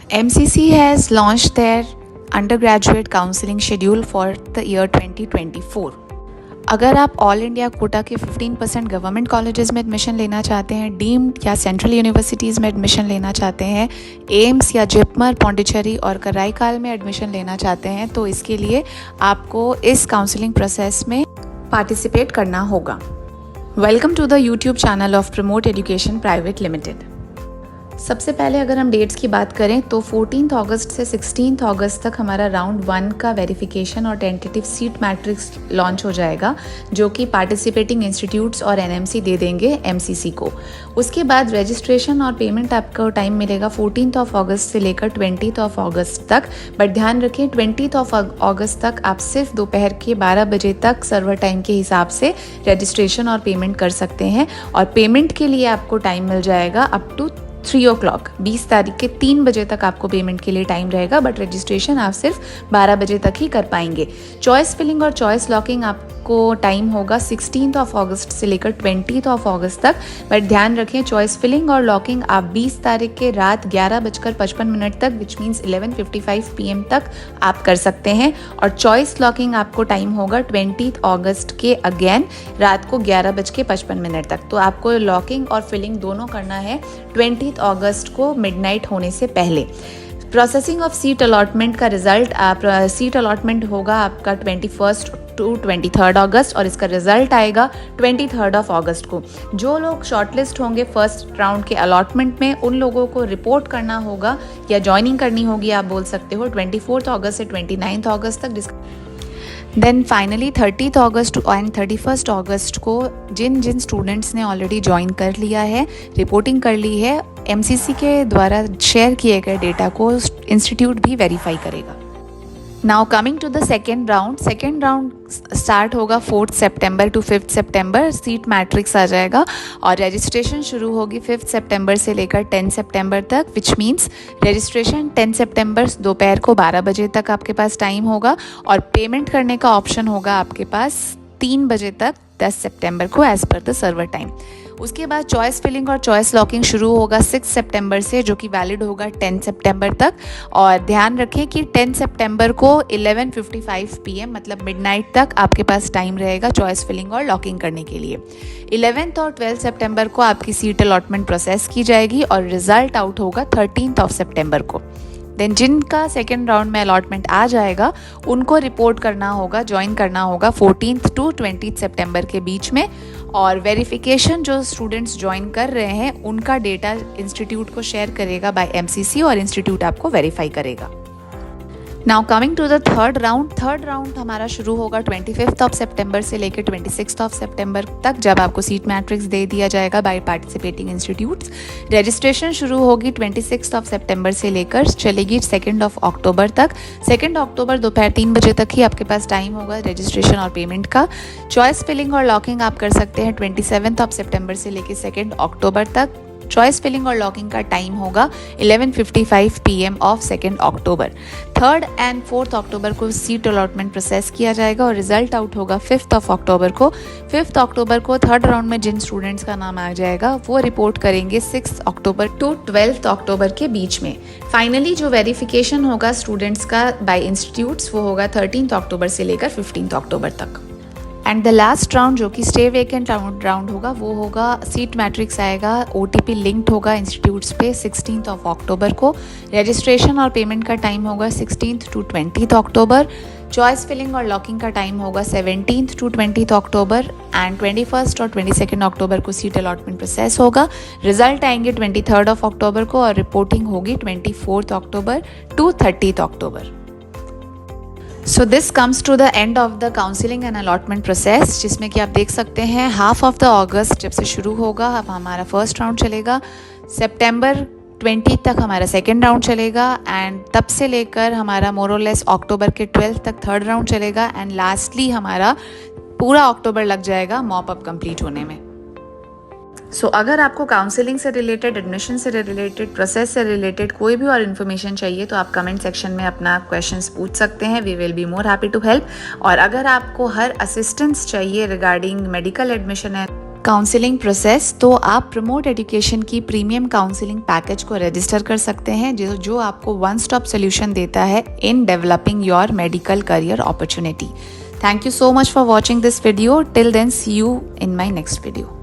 MCC has launched their undergraduate counseling schedule for the year 2024. अगर आप all India quota के 15% government colleges में admission लेना चाहते हैं, डीम्ड या सेंट्रल यूनिवर्सिटीज़ में एडमिशन लेना चाहते हैं, एम्स या जिपमर, पौंडीचेरी और कराईकाल में एडमिशन लेना चाहते हैं, तो इसके लिए आपको इस काउंसलिंग प्रोसेस में पार्टिसिपेट करना होगा। Welcome to the YouTube channel of Promote Education Private Limited. सबसे पहले अगर हम डेट्स की बात करें तो 14 अगस्त से 16 अगस्त तक हमारा राउंड 1 का वेरिफिकेशन और टेंटेटिव सीट मैट्रिक्स लॉन्च हो जाएगा, जो कि पार्टिसिपेटिंग इंस्टीट्यूट्स और एनएमसी दे देंगे एमसीसी को। उसके बाद रजिस्ट्रेशन और पेमेंट आपको टाइम मिलेगा 14 अगस्त से लेकर 20 अगस्त तक। बट ध्यान रखें 20 अगस्त तक आप सिर्फ दोपहर के 12 बजे तक सर्वर टाइम के हिसाब से रजिस्ट्रेशन और पेमेंट कर सकते हैं, और पेमेंट के लिए आपको टाइम मिल जाएगा अप टू 3 o'clock। 20 तारीख के 3 बजे तक आपको पेमेंट के लिए टाइम रहेगा, बट रजिस्ट्रेशन आप सिर्फ 12 बजे तक ही कर पाएंगे। चॉइस फिलिंग और चॉइस लॉकिंग आपको टाइम होगा 16 अगस्त से लेकर 20 अगस्त तक। बट ध्यान रखें चॉइस फिलिंग और लॉकिंग आप 20 तारीख के रात 11:55 तक, विच मीन्स 11:55 PM तक आप कर सकते हैं, और चॉइस लॉकिंग आपको टाइम होगा 20 अगस्त के अगेन रात को 11:55 तक। तो आपको लॉकिंग और फिलिंग दोनों करना है 20 अगस्त को मिडनाइट होने से पहले। प्रोसेसिंग ऑफ सीट अलॉटमेंट का रिजल्ट सीट अलॉटमेंट होगा आपका 21 टू 23 अगस्त, और इसका रिजल्ट आएगा 23 अगस्त को। जो लोग शॉर्टलिस्ट होंगे फर्स्ट राउंड के अलॉटमेंट में, उन लोगों को रिपोर्ट करना होगा या ज्वाइनिंग करनी होगी, आप बोल सकते हो 24 अगस्त से 29 अगस्त तक। देन फाइनली 30 अगस्त एंड 31 अगस्त को जिन स्टूडेंट्स ने ऑलरेडी ज्वाइन कर लिया है, रिपोर्टिंग कर ली है, एमसीसी के द्वारा शेयर किए गए डेटा को इंस्टीट्यूट भी वेरीफाई करेगा। Now coming to the second round start होगा 4 सितंबर टू 5 सितंबर। सीट मैट्रिक्स आ जाएगा और रजिस्ट्रेशन शुरू होगी 5 सितंबर से लेकर 10 सितंबर तक, विच मीन्स रजिस्ट्रेशन 10 सितंबर दोपहर को 12 बजे तक आपके पास टाइम होगा, और पेमेंट करने का ऑप्शन होगा आपके पास 3 बजे तक 10 सितंबर को as per the server time. उसके बाद चॉइस फिलिंग और चॉइस लॉकिंग शुरू होगा 6 सितंबर से, जो कि वैलिड होगा 10 सितंबर तक। और ध्यान रखें कि 10 सितंबर को 11:55 PM मतलब मिडनाइट तक आपके पास टाइम रहेगा चॉइस फिलिंग और लॉकिंग करने के लिए। 11 और 12 सितंबर को आपकी सीट अलॉटमेंट प्रोसेस की जाएगी और रिजल्ट आउट होगा 13 सितंबर को। देन जिनका सेकेंड राउंड में अलॉटमेंट आ जाएगा उनको रिपोर्ट करना होगा, ज्वाइन करना होगा 14 टू 20 सितंबर के बीच में, और वेरिफिकेशन जो स्टूडेंट्स ज्वाइन कर रहे हैं उनका डेटा इंस्टीट्यूट को शेयर करेगा बाय एमसीसी, और इंस्टीट्यूट आपको वेरीफाई करेगा। Now coming to the third round हमारा शुरू होगा 25 सितंबर से लेकर 26 सितंबर तक, जब आपको सीट मैट्रिक्स दे दिया जाएगा बाय पार्टिसिपेटिंग इंस्टीट्यूट्स। रजिस्ट्रेशन शुरू होगी 26 सितंबर से लेकर चलेगी 2 अक्टूबर तक। 2 अक्टूबर दोपहर 3 बजे तक ही आपके पास टाइम होगा रजिस्ट्रेशन और पेमेंट का। चॉइस फिलिंग और लॉकिंग आप कर सकते हैं 27 सितंबर से लेकर 2 अक्टूबर तक। चॉइस फिलिंग और लॉकिंग का टाइम होगा 11:55 PM ऑफ 2 अक्टूबर। 3 एंड 4 अक्टूबर को सीट अलॉटमेंट प्रोसेस किया जाएगा और रिजल्ट आउट होगा 5 अक्टूबर को। 5 अक्टूबर को थर्ड राउंड में जिन स्टूडेंट्स का नाम आ जाएगा वो रिपोर्ट करेंगे 6 अक्टूबर टू 12 अक्टूबर के बीच में। फाइनली जो वेरिफिकेशन होगा स्टूडेंट्स का बाय इंस्टीट्यूट्स वो होगा 13 अक्टूबर से लेकर 15 अक्टूबर तक। एंड द लास्ट राउंड जो कि स्टे वेकेंट राउंड होगा वो होगा सीट मैट्रिक्स आएगा, OTP लिंक्ड होगा इंस्टीट्यूट्स पे 16 अक्टूबर को। रजिस्ट्रेशन और पेमेंट का टाइम होगा 16 टू 20 अक्टूबर। चॉइस फिलिंग और लॉकिंग का टाइम होगा 17 टू 20 अक्टूबर, एंड 21 और 22 अक्टूबर को सीट अलॉटमेंट प्रोसेस होगा। रिजल्ट आएंगे 23 अक्टूबर को, और रिपोर्टिंग होगी 24 अक्टूबर टू 30 अक्टूबर। So this comes to the end of the counselling and allotment process, जिसमें कि आप देख सकते हैं हाफ ऑफ द अगस्त जब से शुरू होगा, अब हमारा फर्स्ट राउंड चलेगा। सितंबर 20 तक हमारा सेकेंड राउंड चलेगा, एंड तब से लेकर हमारा मोरलेस अक्टूबर के 12 तक थर्ड राउंड चलेगा, एंड लास्टली हमारा पूरा अक्टूबर लग जाएगा मॉप अप कंप्लीट होने में। सो अगर आपको काउंसलिंग से रिलेटेड, एडमिशन से रिलेटेड, प्रोसेस से रिलेटेड कोई भी और इन्फॉर्मेशन चाहिए तो आप कमेंट सेक्शन में अपना क्वेश्चंस पूछ सकते हैं। We will be more happy to help. और अगर आपको हर असिस्टेंस चाहिए regarding medical admission and counselling process, तो आप प्रमोट एजुकेशन की प्रीमियम काउंसलिंग पैकेज को रजिस्टर कर सकते हैं जो आपको वन स्टॉप सोल्यूशन देता है in developing your medical career opportunity. Thank you so much for watching this video. Till then, see you in my next video.